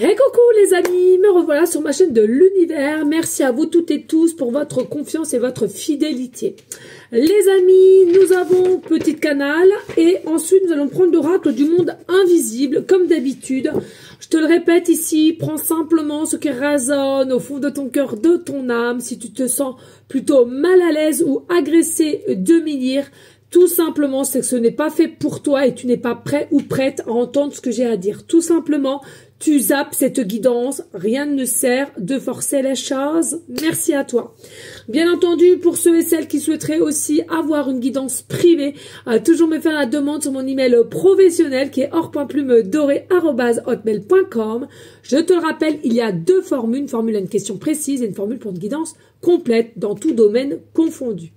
Hey coucou les amis, me revoilà sur ma chaîne de l'univers. Merci à vous toutes et tous pour votre confiance et votre fidélité. Les amis, nous avons petit canal et ensuite nous allons prendre l'oracle du monde invisible comme d'habitude. Je te le répète ici, prends simplement ce qui résonne au fond de ton cœur, de ton âme. Si tu te sens plutôt mal à l'aise ou agressé de m'y lire, tout simplement, c'est que ce n'est pas fait pour toi et tu n'es pas prêt ou prête à entendre ce que j'ai à dire. Tout simplement, tu zappes cette guidance. Rien ne sert de forcer les choses. Merci à toi. Bien entendu, pour ceux et celles qui souhaiteraient aussi avoir une guidance privée, toujours me faire la demande sur mon email professionnel qui est or.plume-doré@hotmail.com. Je te le rappelle, il y a deux formules. Une formule à une question précise et une formule pour une guidance complète dans tout domaine confondu.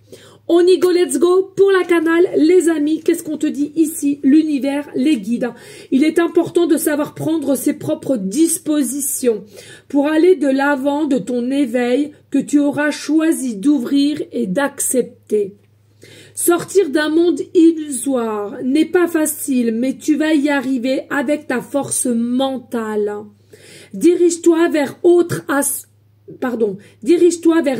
On y go, let's go pour la canal, les amis. Qu'est-ce qu'on te dit ici? L'univers, les guides. Il est important de savoir prendre ses propres dispositions pour aller de l'avant de ton éveil que tu auras choisi d'ouvrir et d'accepter. Sortir d'un monde illusoire n'est pas facile, mais tu vas y arriver avec ta force mentale. Dirige-toi vers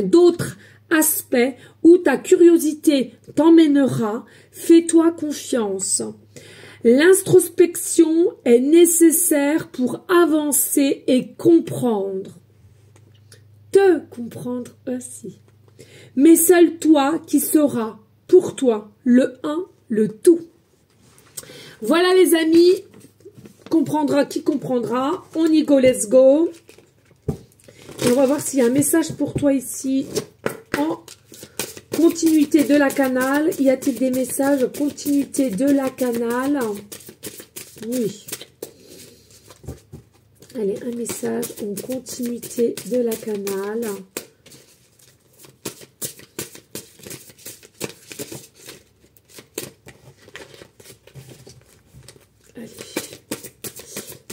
d'autres aspect où ta curiosité t'emmènera, fais-toi confiance. L'introspection est nécessaire pour avancer et comprendre. Te comprendre aussi. Mais seul toi qui sauras, pour toi, le un, le tout. Voilà les amis, comprendra qui comprendra. On y go, let's go. Et on va voir s'il y a un message pour toi ici. En continuité de la canal, y a-t-il des messages continuité de la canal? Oui. Allez, un message en continuité de la canal. Allez.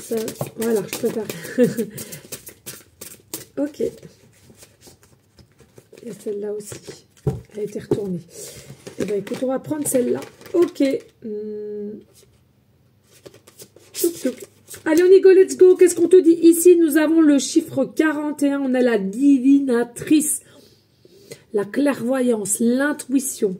Ça, voilà, je prépare. Ok. Il y a celle-là aussi. Elle a été retournée. Eh bien, écoute, on va prendre celle-là. Ok. Allez, on y go, let's go. Qu'est-ce qu'on te dit ici? Nous avons le chiffre 41. On a la divinatrice. La clairvoyance, l'intuition.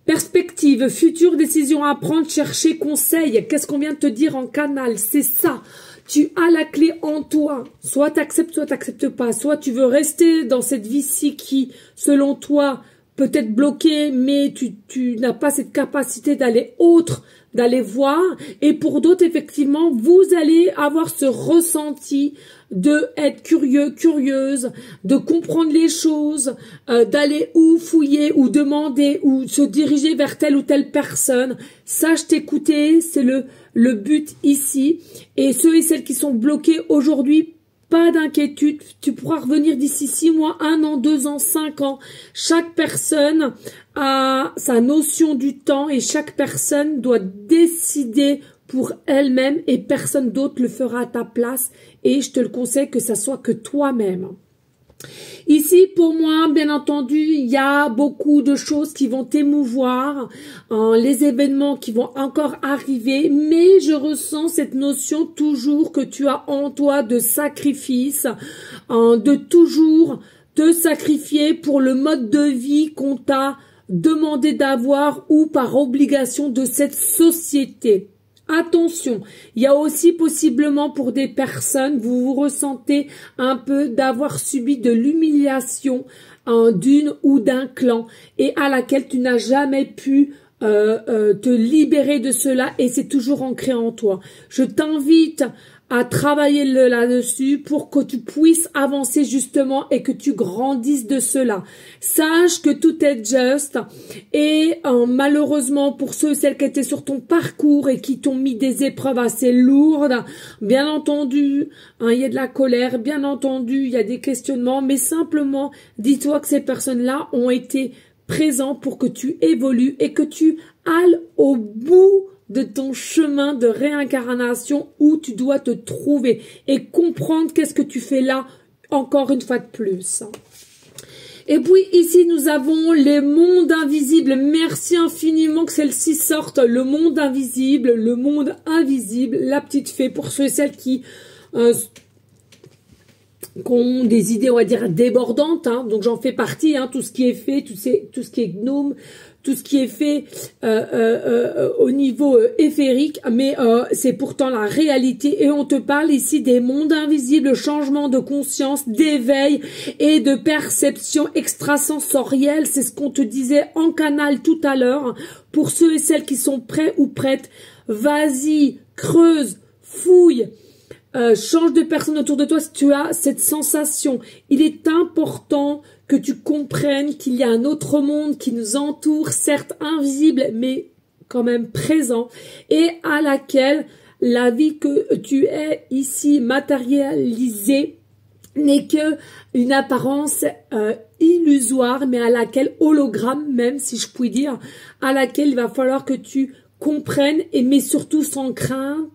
Perspective, future décision à prendre, chercher conseil. Qu'est-ce qu'on vient de te dire en canal? C'est ça. Tu as la clé en toi. Soit tu acceptes, soit tu n'acceptes pas. Soit tu veux rester dans cette vie-ci qui, selon toi, peut être bloquée, mais tu n'as pas cette capacité d'aller autre, d'aller voir. Et pour d'autres, effectivement, vous allez avoir ce ressenti de être curieux, curieuse, de comprendre les choses, d'aller ou fouiller, ou demander, ou se diriger vers telle ou telle personne. Sache t'écouter, c'est le but ici. Et ceux et celles qui sont bloqués aujourd'hui, pas d'inquiétude, tu pourras revenir d'ici 6 mois, 1 an, 2 ans, 5 ans. Chaque personne a sa notion du temps et chaque personne doit décider pour elle-même et personne d'autre le fera à ta place. Et je te le conseille que ça soit que toi-même. Ici, pour moi, bien entendu, il y a beaucoup de choses qui vont t'émouvoir, les événements qui vont encore arriver, mais je ressens cette notion toujours que tu as en toi de sacrifice, de toujours te sacrifier pour le mode de vie qu'on t'a demandé d'avoir ou par obligation de cette société. Attention, il y a aussi possiblement pour des personnes, vous vous ressentez un peu d'avoir subi de l'humiliation d'une ou d'un clan et à laquelle tu n'as jamais pu te libérer de cela et c'est toujours ancré en toi. Je t'invite à travailler là-dessus pour que tu puisses avancer justement et que tu grandisses de cela. Sache que tout est juste et malheureusement pour ceux et celles qui étaient sur ton parcours et qui t'ont mis des épreuves assez lourdes, bien entendu, il y a de la colère, bien entendu, il y a des questionnements, mais simplement dis-toi que ces personnes-là ont été présents pour que tu évolues et que tu ailles au bout de ton chemin de réincarnation où tu dois te trouver et comprendre qu'est-ce que tu fais là encore une fois de plus. Et puis ici nous avons les mondes invisibles. Merci infiniment que celle-ci sorte. Le monde invisible, la petite fée pour ceux et celles qui qui ont des idées, on va dire, débordantes, hein, donc j'en fais partie, hein, tout ce qui est fait, tout ce qui est gnome, tout ce qui est fait au niveau éthérique, mais c'est pourtant la réalité, et on te parle ici des mondes invisibles, changement de conscience, d'éveil et de perception extrasensorielle, c'est ce qu'on te disait en canal tout à l'heure. Pour ceux et celles qui sont prêts ou prêtes, vas-y, creuse, fouille, change de personne autour de toi si tu as cette sensation. Il est important que tu comprennes qu'il y a un autre monde qui nous entoure, certes invisible, mais quand même présent, et à laquelle la vie que tu es ici matérialisée n'est que une apparence illusoire, mais à laquelle, hologramme même, si je puis dire, à laquelle il va falloir que tu comprennes, et mais surtout sans crainte,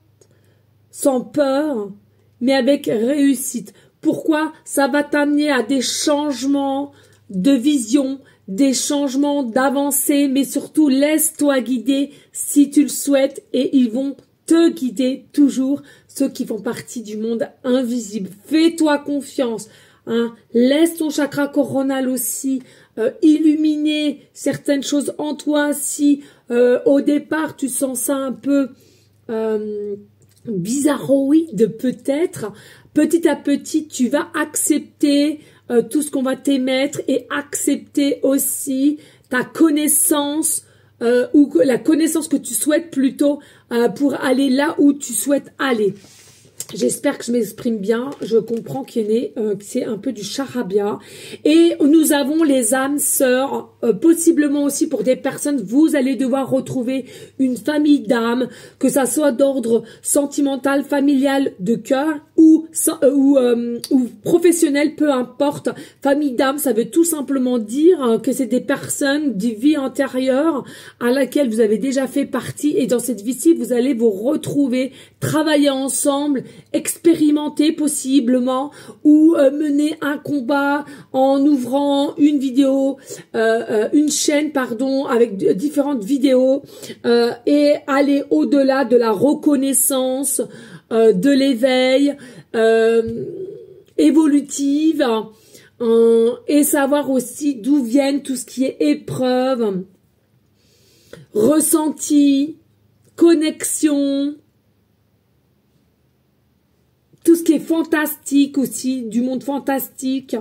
sans peur, mais avec réussite. Pourquoi? Ça va t'amener à des changements de vision, des changements d'avancée, mais surtout laisse-toi guider si tu le souhaites, et ils vont te guider toujours, ceux qui font partie du monde invisible. Fais-toi confiance, hein. Laisse ton chakra coronal aussi illuminer certaines choses en toi. Si au départ tu sens ça un peu bizarroïde peut-être, petit à petit tu vas accepter tout ce qu'on va t'émettre, et accepter aussi ta connaissance ou la connaissance que tu souhaites plutôt pour aller là où tu souhaites aller. J'espère que je m'exprime bien. Je comprends qu'il est que c'est un peu du charabia. Et nous avons les âmes sœurs, possiblement aussi pour des personnes, vous allez devoir retrouver une famille d'âmes, que ça soit d'ordre sentimental, familial, de cœur ou professionnel, peu importe. Famille d'âmes, ça veut tout simplement dire que c'est des personnes de vie antérieure à laquelle vous avez déjà fait partie, et dans cette vie-ci, vous allez vous retrouver, travailler ensemble, expérimenter possiblement, ou mener un combat en ouvrant une vidéo, une chaîne pardon, avec différentes vidéos, et aller au-delà de la reconnaissance, de l'éveil évolutive, et savoir aussi d'où viennent tout ce qui est épreuve, ressenti, connexion, tout ce qui est fantastique aussi, du monde fantastique.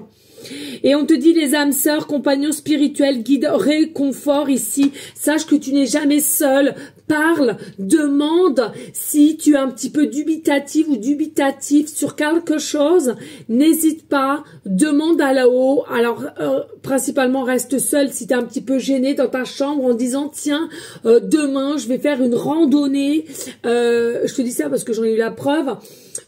Et on te dit les âmes sœurs, compagnons spirituels, guides, réconfort ici. Sache que tu n'es jamais seul. Parle, demande. Si tu es un petit peu dubitatif ou dubitatif sur quelque chose, n'hésite pas, demande à là-haut. Alors, principalement, reste seul si tu es un petit peu gêné dans ta chambre en disant, tiens, demain, je vais faire une randonnée. Je te dis ça parce que j'en ai eu la preuve.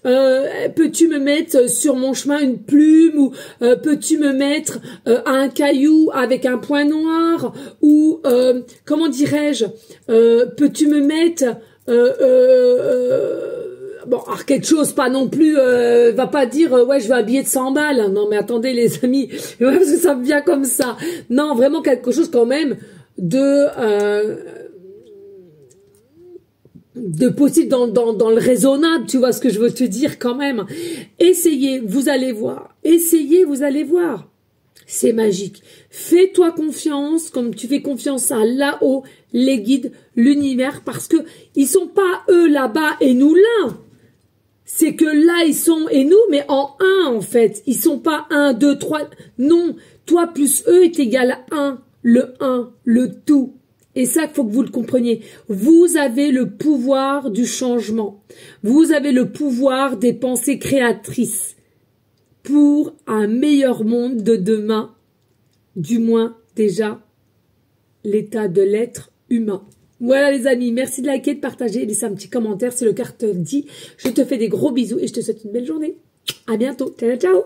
Peux-tu me mettre sur mon chemin une plume, ou peux-tu me mettre un caillou avec un point noir, ou comment dirais-je, peux-tu me mettre bon, alors quelque chose pas non plus, va pas dire ouais je vais habiller de 100 balles, non mais attendez les amis, parce que ça me vient comme ça, non vraiment quelque chose quand même de possible dans le raisonnable, tu vois ce que je veux te dire quand même. Essayez, vous allez voir. Essayez, vous allez voir. C'est magique. Fais-toi confiance, comme tu fais confiance à là-haut, les guides, l'univers, parce que ils sont pas eux là-bas et nous là. C'est que là, ils sont et nous, mais en un en fait. Ils sont pas 1, 2, 3. Non, toi plus eux est égal à 1, le tout. Et ça, il faut que vous le compreniez. Vous avez le pouvoir du changement. Vous avez le pouvoir des pensées créatrices pour un meilleur monde de demain. Du moins, déjà, l'état de l'être humain. Voilà les amis, merci de liker, de partager, laissez un petit commentaire si le cœur te dit. Je te fais des gros bisous et je te souhaite une belle journée. À bientôt. Ciao, ciao.